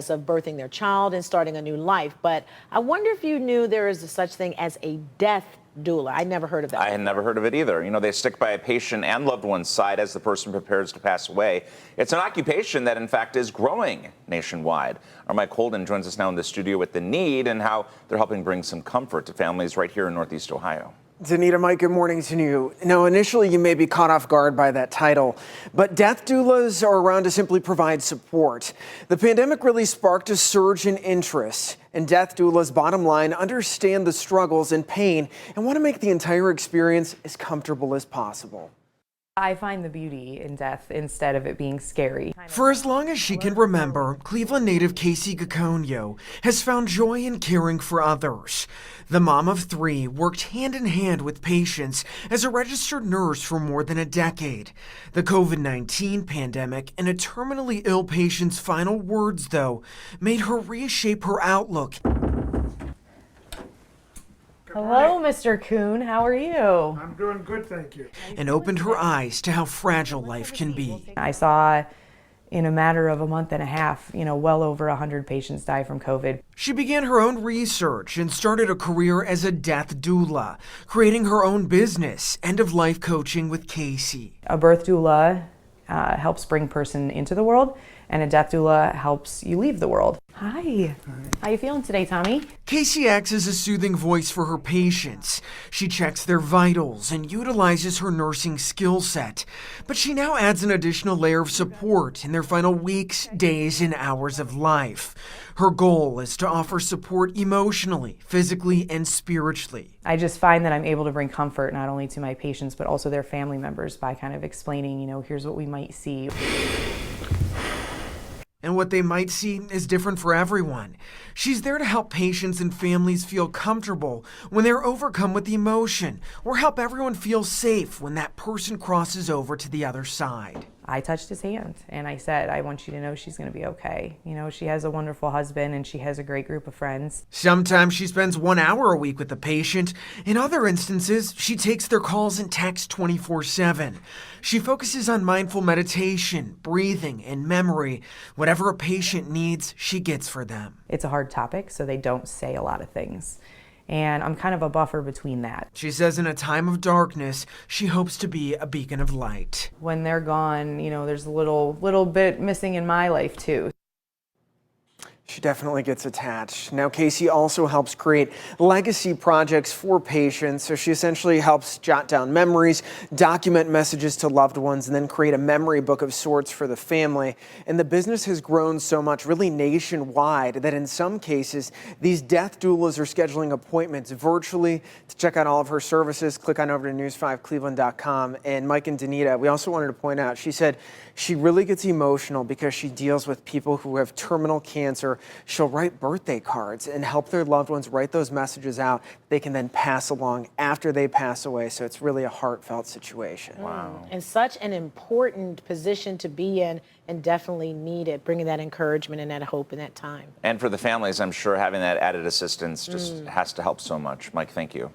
of birthing their child and starting a new life. But I wonder if you knew there is a such thing as a death doula. I never heard of that. I had never heard of it either. You know, they stick by a patient and loved one's side as the person prepares to pass away. It's an occupation that, in fact, is growing nationwide. Our Mike Holden joins us now in the studio with the need and how they're helping bring some comfort to families right here in Northeast Ohio. Danita, Mike, good morning to you. Now, initially, you may be caught off guard by that title, but death doulas are around to simply provide support. The pandemic really sparked a surge in interest, and death doulas, bottom line, understand the struggles and pain and want to make the entire experience as comfortable as possible. I find the beauty in death instead of it being scary. For as long as she can remember, Cleveland native Kacie has found joy in caring for others. The mom of 3 worked hand in hand with patients as a registered nurse for more than a decade. The COVID-19 pandemic and a terminally ill patient's final words, though, made her reshape her outlook. Hello, Mr. Kuhn. How are you? I'm doing good, thank you. And opened her eyes to how fragile life can be. I saw in a matter of a month and a half, well over 100 patients die from COVID. She began her own research and started a career as a death doula, creating her own business, end-of-life coaching with Kacie. A birth doula helps bring person into the world, and a death doula helps you leave the world. Hi. How you feeling today, Tommy? Kacie acts as a soothing voice for her patients. She checks their vitals and utilizes her nursing skill set. But she now adds an additional layer of support in their final weeks, days, and hours of life. Her goal is to offer support emotionally, physically, and spiritually. I just find that I'm able to bring comfort not only to my patients, but also their family members by kind of explaining, here's what we might see. And what they might see is different for everyone. She's there to help patients and families feel comfortable when they're overcome with emotion, or help everyone feel safe when that person crosses over to the other side. I touched his hand and I said, I want you to know she's going to be okay. She has a wonderful husband and she has a great group of friends. Sometimes she spends 1 hour a week with the patient. In other instances, she takes their calls and texts 24/7. She focuses on mindful meditation, breathing, and memory. Whatever a patient needs, she gets for them. It's a hard topic, so they don't say a lot of things. And I'm kind of a buffer between that. She says in a time of darkness, she hopes to be a beacon of light. When they're gone, there's a little bit missing in my life too. She definitely gets attached. Now, Kacie also helps create legacy projects for patients. So she essentially helps jot down memories, document messages to loved ones, and then create a memory book of sorts for the family. And the business has grown so much, really nationwide, that in some cases, these death doulas are scheduling appointments virtually. To check out all of her services, click on over to news5cleveland.com. And Mike and Danita, we also wanted to point out, she said she really gets emotional because she deals with people who have terminal cancer. She'll write birthday cards and help their loved ones write those messages out they can then pass along after they pass away. So it's really a heartfelt situation. Wow. And such an important position to be in and definitely needed, bringing that encouragement and that hope in that time. And for the families, I'm sure having that added assistance just has to help so much. Mike, thank you.